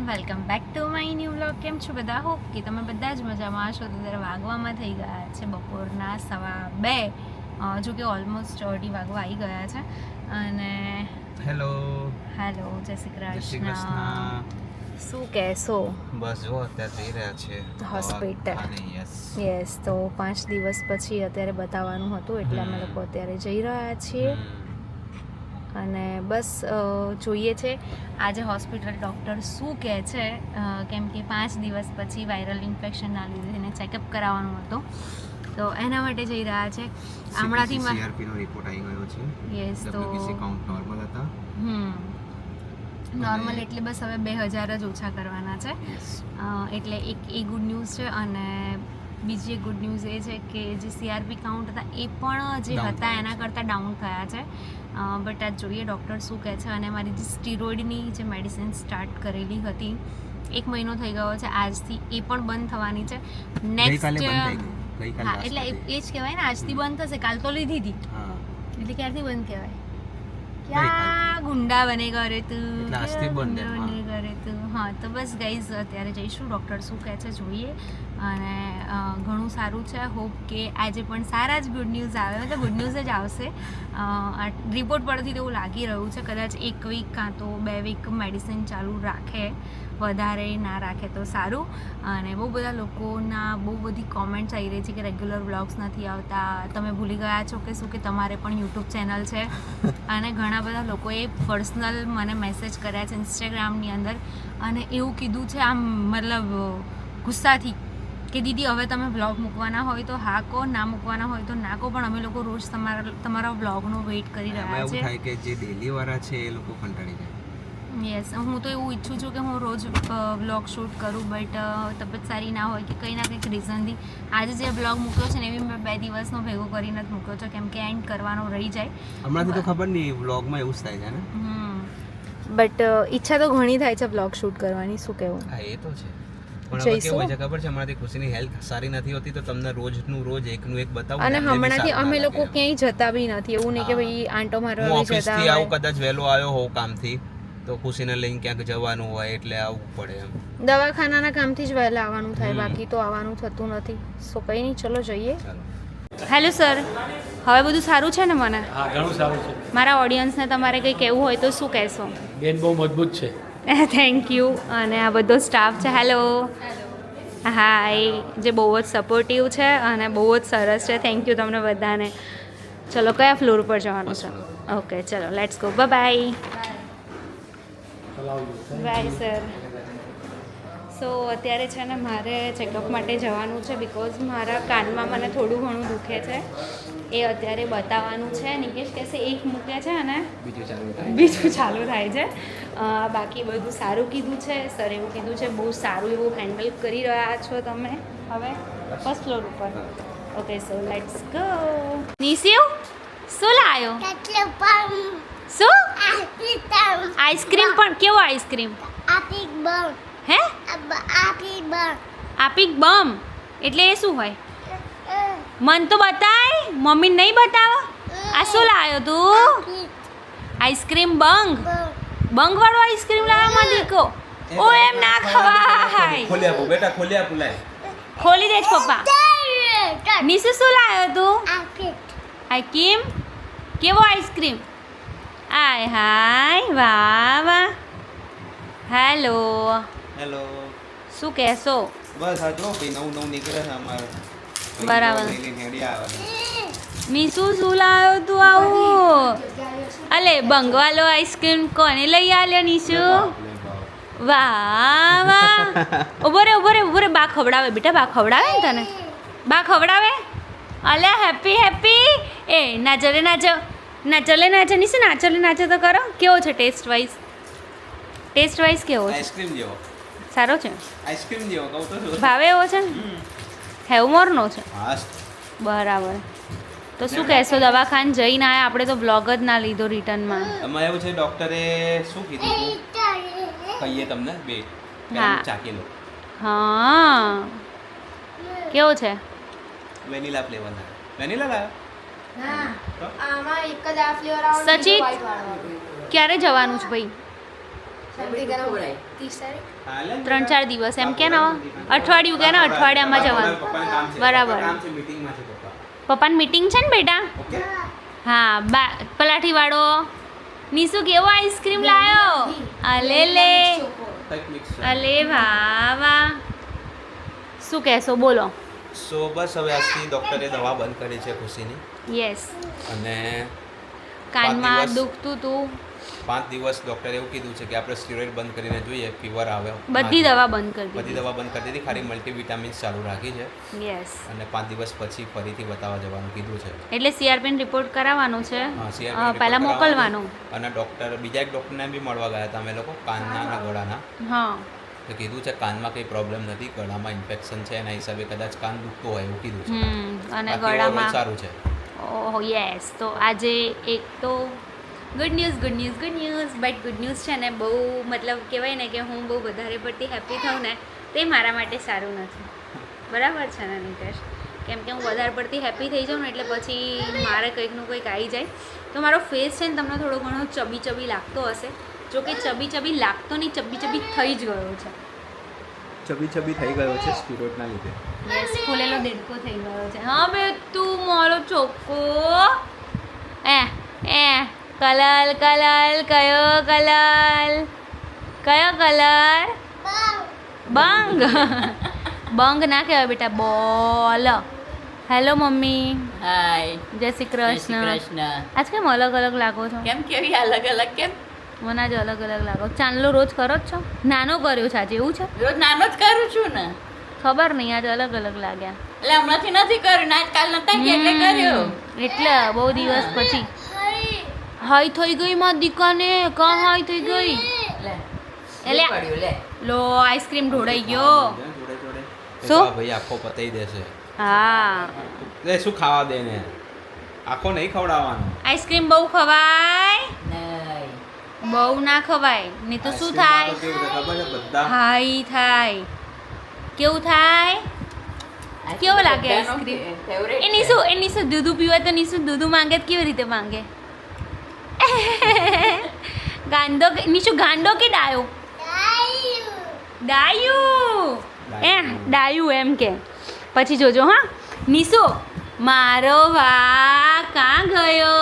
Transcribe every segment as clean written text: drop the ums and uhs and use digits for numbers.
Welcome back to my new vlog. કેમ છો બધા? હોપ કે તમે બધા જ મજામાં હશો. તો ત્યારે વાગવામાં થઈ ગયા છે બપોરના 2:15. જો કે ઓલમોસ્ટ 2:30 વાગવા આવી ગયા છે. અને હેલો જય શ્રી કૃષ્ણ. શું કહેશો? બસ જો અત્યારે જઈ રહ્યા છે હોસ્પિટલ. યસ, તો 5 દિવસ પછી અત્યારે બતાવવાનું હતું એટલે અમે લોકો અત્યારે જઈ રહ્યા છીએ. અને બસ જોઈએ છે આજે હોસ્પિટલ ડૉક્ટર શું કહે છે, કેમ કે 5 દિવસ પછી વાયરલ ઇન્ફેક્શનના લીધે એને ચેકઅપ કરાવવાનું હતું, તો એના માટે જઈ રહ્યા છે. હમણાંથી સીઆરપી નો રિપોર્ટ આવી ગયો છે. યસ, તો ડબ્લ્યુબીસી કાઉન્ટ નોર્મલ હતા. નોર્મલ એટલે બસ હવે 2000 જ ઓછા કરવાના છે. એટલે એક એ ગુડ ન્યૂઝ છે. અને બીજી એક ગુડ ન્યૂઝ એ છે કે જે સીઆરપી કાઉન્ટ હતા એ પણ જે હતા એના કરતાં ડાઉન થયા છે. બટ આ જોઈએ ડૉક્ટર શું કહે છે. અને મારી જે સ્ટીરોઇડની જે મેડિસિન સ્ટાર્ટ કરેલી હતી 1 મહિનો થઈ ગયો છે આજથી, એ પણ બંધ થવાની છે નેક્સ્ટ. હા, એટલે એ જ કહેવાય ને, આજથી બંધ થશે. કાલ તો લીધી હતી એટલે ક્યારથી બંધ કહેવાય? ક્યાં ગુંડા બને કરે તું, કરે તું. હા, તો બસ ગાઈઝ અત્યારે જઈશું, ડૉક્ટર શું કહે છે જોઈએ. અને ઘણું સારું છે. હોપ કે આજે પણ સારા જ ગુડ ન્યૂઝ આવે, મતલબ ગુડ ન્યૂઝ જ આવશે. રિપોર્ટ પરથી તો એવું લાગી રહ્યું છે કદાચ 1 વીક કાં તો 2 વીક મેડિસિન ચાલુ રાખે, વધારે ના રાખે તો સારું. અને બહુ બધા લોકોના બહુ બધી કોમેન્ટ્સ આવી રહી છે કે રેગ્યુલર વ્લોગ્સ નથી આવતા, તમે ભૂલી ગયા છો કે શું કે તમારે પણ યુટ્યુબ ચેનલ છે. અને ઘણા બધા લોકોએ પર્સનલ મને મેસેજ કર્યા છે ઇન્સ્ટાગ્રામની અંદર, અને એવું કીધું છે આમ મતલબ ગુસ્સાથી કે દીદી હવે તમે વ્લોગ મૂકવાના હોય તો હા કહો, ના મૂકવાના હોય તો ના કહો, પણ અમે લોકો રોજ તમારા વ્લોગનો વેઇટ કરી રહ્યા છે. એવું થાય કે જે ડેલી વાળા છે એ લોકો કંટાળી જાય. યસ, હું તો એવું ઈચ્છું છું કે હું રોજ વ્લોગ શૂટ કરું, બટ તબિયત સારી ના હોય કે કંઈ ના કંઈક રીઝનથી આજે જે વ્લોગ મૂક્યો છે ને એ બી મેં 2 દિવસનો ભેગો કરીને જ મૂક્યો છે, કેમ કે એન્ડ કરવાનો રહી જાય. હમણાંથી તો ખબર નહીં વ્લોગમાં એવું જ થાય છે ને. બટ ઈચ્છા તો ઘણી થાય છે વ્લોગ શૂટ કરવાની, શું કહેવું? હા, એ તો છે. પણ હવે કેવું હોય છે ખબર છે, હમણાંથી ખુશીની હેલ્થ સારી નથી હોતી તો તમને રોજનું રોજ એકનું એક બતાવું. અને હમણાંથી અમે લોકો ક્યાંય જતા બી નથી, એવું નહીં કે ભાઈ આંટો મારવા જતા. ઓફિસથી આવું કદાચ વહેલો આવ્યો હોઉં કામથી તો ખુશીને લઈને ક્યાંક જવાનું હોય એટલે આવવું પડે એમ. દવાખાનાના કામથી જ વહેલા આવવાનું થાય, બાકી તો આવવાનું થતું નથી. સો કંઈ નહીં, ચલો જઈએ. હેલો સર, હવે બધું સારું છે ને? મને હા, ઘણું સારું છે. મારા ઓડિયન્સને તમારે કંઈ કહેવું હોય તો શું કહેશો? બેન બહુ મજબૂત છે. Thank you. અને આ બધો સ્ટાફ છે. હેલો, હાય, જે બહુ જ સપોર્ટિવ છે અને બહુ જ સરસ છે. થેન્ક યુ તમને બધાને. ચલો, કયા ફ્લોર પર જવાનું છે? ઓકે, ચલો let's go. Bye bye sir. So અત્યારે છે ને મારે ચેકઅપ માટે જવાનું છે, બિકોઝ મારા કાનમાં મને થોડું ઘણું દુખે છે. એ અત્યારે બતાવવાનું છે. નિકેશ કહેશે એક મૂકે છે અને બીજું ચાલુ થાય છે. બાકી બધું સારું કીધું છે સર, એવું કીધું છે બહુ સારું એવું હેન્ડલ કરી રહ્યા છો તમે. હવે ફર્સ્ટ ફ્લોર ઉપર. Okay, so let's go. Nishiv, શું લાયો? શું? આઈસ્ક્રીમ? પણ કેવો આઈસ્ક્રીમ? હે? આપીક બમ એટલે એ શું હોય? મન તો બતાય, મમ્મી નહીં બતાવો. આ શું લાયો તું? આઈસ્ક્રીમ બંગ? બંગ વાળો આઈસ્ક્રીમ લાવ્યો માં દીકો? ઓ એમ ના ખવાય. ખોલી આપો બેટા, ખોલી આપો. લાય, ખોલી દે પપ્પા. નીસુ શું લાવ્યો તું? આઈસ્ક્રીમ? કેવો આઈસ્ક્રીમ? આય હાય, વાહ વાહ. Hello, hello. શું કહેશો? બસ આ જો ભાઈ નવું નીકળે છે અમારે. બરાબર. નીસુ શું લાવ્યો તું આવું? અલે બંગવાલો આઈસ્ક્રીમ કોને લઈ આલ્યો નીસુ? વાહ વાહ. ઉભો રે. બા ખવડાવે બેટા, બા ખવડાવે ને તને? બા ખવડાવે? અલે હેપી હેપી. એ નાચો રે નાચો, નીસુ નાચો તો કરો. કેવો છે ટેસ્ટ વાઇઝ? કેવો છે? આઈસ્ક્રીમ જેવો. સારો છે? આઈસ્ક્રીમ જેવો કહું તો છું. ભાવે એવો છે? હેવમોરનો છે? હા. બરાબર. તો શું કહેશો? દવાખાને જઈને આયા, આપણે તો વ્લોગ જ ના લીધો રિટર્નમાં. એમાં એવું છે ડોક્ટરે શું કીધું કહીએ તમને બે. હા, ચાખી લો. હા, કેવો છે? વેનીલા ફ્લેવર ના. વેનીલા લાવ્યો? આમાં એક જ આ ફ્લેવર આવવાનો, સચિત, વ્હાઈટ વાળો. ક્યારે જવાનું છે ભાઈ? 3-4 દિવસ એમ કે ને અઠવાડિયું કે ને અઠવાડિયામાં જવાનું બરાબર પપ્પાની મીટિંગ છે ને બેટા હા પલાઠી વાળો નીસુ કેવો આઈસ્ક્રીમ લાયો અલે લે અલે વાહ શું કહેશો બોલો સો બસ હવે આજથી ડૉક્ટરે દવા બંધ કરી છે ખુશીની યસ અને કાનમાં દુખતું તું 5 દિવસ ડૉક્ટરે એવું કીધું છે કે આપણે સ્ટીરોઇડ બંધ કરીને જોઈએ ફીવર આવે બધી દવા બંધ કરી બધી દવા બંધ કરી દીધી ખાલી મલ્ટીવિટામિન્સ ચાલુ રાખી છે યસ અને 5 દિવસ પછી ફરીથી બતાવવા જવાનું કીધું છે એટલે સીઆરપીને રિપોર્ટ કરાવવાનું છે હા CRP પહેલા મોકલવાનું અને બીજા એક ડૉક્ટરને બી મળવા ગયા હતા અમે લોકો કાનના અને ગળાના હા તો કીધું છે કાનમાં કંઈ પ્રોબ્લેમ નથી ગળામાં ઇન્ફેક્શન છે એના હિસાબે કદાચ કાન દુખતો હોય એવું કીધું છે અને બાકી overall ગળામાં સારું છે ઓહ યસ તો આજે એક તો good news but good news છે ને બહુ મતલબ કહેવાય ને કે હું બહુ વધારે પડતી હેપી થાઉં ને તે મારા માટે સારું નથી બરાબર છે ને નિકેશ કેમ કે હું વધારે પડતી હેપી થઈ જાઉં ને એટલે પછી મારે કંઈકનું કંઈક આવી જાય તો મારો ફેસ છે ને તમને થોડો ઘણો ચબી લાગતો હશે જો કે ચબી લાગતો નહીં ચબી થઈ જ ગયો છે ચબી થઈ ગયો છે સ્ટીરોઇડના લીધે યસ ફૂલેલો દેડકો થઈ ગયો છે હા બે તું મારો ચોખ્ખો એ કલર કયો કલર બંગ ના કહેવાય બેટા બોલ હેલો મમ્મી હાય જય શ્રી કૃષ્ણ કૃષ્ણ આજ કેમ અલગ અલગ લાગો છો કેમ કેવી અલગ અલગ કેમ મને આજે અલગ અલગ લાગો ચાંદલો રોજ કરો જ છો નાનો કર્યો છે આજે એવું છે રોજ નાનો જ કરું છું ને ખબર નહીં આજે અલગ અલગ લાગ્યા એટલે હમણાંથી નથી કર્યું ને આજકાલ નતા કે એટલે કર્યો એટલે બહુ દિવસ પછી હાઈ થઈ ગઈ માં દીકાને કા હાઈ થઈ ગઈ લે એટલે પડ્યું લે લો આઈસ્ક્રીમ ઢોળાઈ ગયો શું શું? ભાઈ આખો પતાઈ દેશે હા લે શું ખાવા દે ને આખો નહીં ખવડાવવાનો આઈસ્ક્રીમ બહુ ખવાય નહીં બહુ ના ખવાય નહીં તો શું થાય ખબર છે બધા હાઈ થાય કેવું થાય કેવો લાગે આઈસ્ક્રીમ એની શું દૂધ પીવા તો નીસુ દૂધ માંગે તો કેવી રીતે માંગે ગાંડો કે ડાયો ડાયું એમ કે પછી જોજો હા નીસુ મારો વા કાં ગયો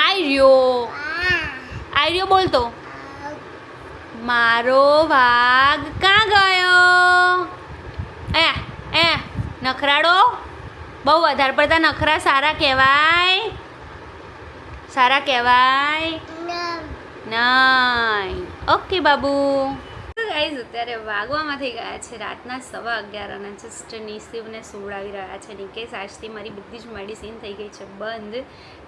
આર્યો બોલતો મારો વાઘ કાં ગયો એ નખરાડો બહુ વધારે પડતા નખરા સારા કહેવાય નહીં ઓકે બાબુ ગાઈઝ અત્યારે વાગવામાં થઈ ગયા છે રાતના 11:15 અને જસ્ટ નિશિવને સુવડાવી રહ્યા છે નિકેશ આજથી મારી બધી જ મેડિસિન થઈ ગઈ છે બંધ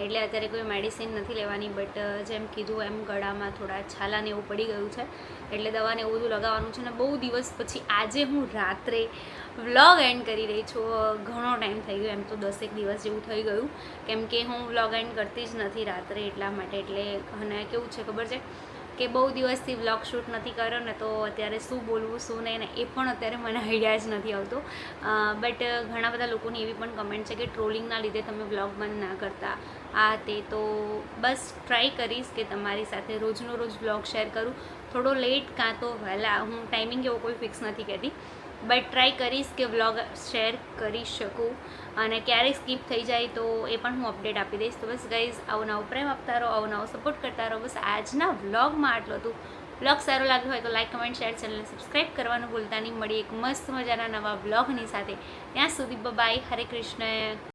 એટલે અત્યારે કોઈ મેડિસિન નથી લેવાની બટ જેમ કીધું એમ ગળામાં થોડા છાલાને એવું પડી ગયું છે એટલે દવાને એવું બધું લગાવવાનું છે ને બહુ દિવસ પછી આજે હું રાત્રે વ્લોગ એન્ડ કરી રહી છું ઘણો ટાઈમ થઈ ગયો એમ તો 10 દિવસ જેવું થઈ ગયું કેમ કે હું વ્લોગ એન્ડ કરતી જ નથી રાત્રે એટલા માટે એટલે અને કેવું છે ખબર છે કે બહુ દિવસથી વ્લોગ શૂટ નથી કર્યો ને તો અત્યારે શું બોલવું શું નહીં ને એ પણ અત્યારે મને આઈડિયા જ નથી આવતો બટ ઘણા બધા લોકોની એવી પણ કમેન્ટ છે કે ટ્રોલિંગના લીધે તમે વ્લોગ બંધ ના કરતા આ તે તો બસ ટ્રાય કરીશ કે તમારી સાથે રોજનો રોજ વ્લોગ શેર કરું થોડો લેટ કાં તો વહેલા હું ટાઈમિંગ એવો કોઈ ફિક્સ નથી કહેતી બટ ટ્રાય કરીશ કે વ્લોગ શેર કરી શકું અને ક્યારેય સ્કીપ થઈ જાય તો એ પણ હું અપડેટ આપી દઈશ તો બસ ગાઈઝ આવો નવો પ્રેમ આપતા રહો આવો નવો સપોર્ટ કરતા રહો બસ આજના વ્લોગમાં આટલું હતું વ્લોગ સારો લાગ્યો હોય તો લાઈક કમેન્ટ શેર ચેનલને સબસ્ક્રાઈબ કરવાનું ભૂલતા નહીં મળી એક મસ્ત મજાના નવા વ્લોગની સાથે ત્યાં સુધી બાય હરે કૃષ્ણ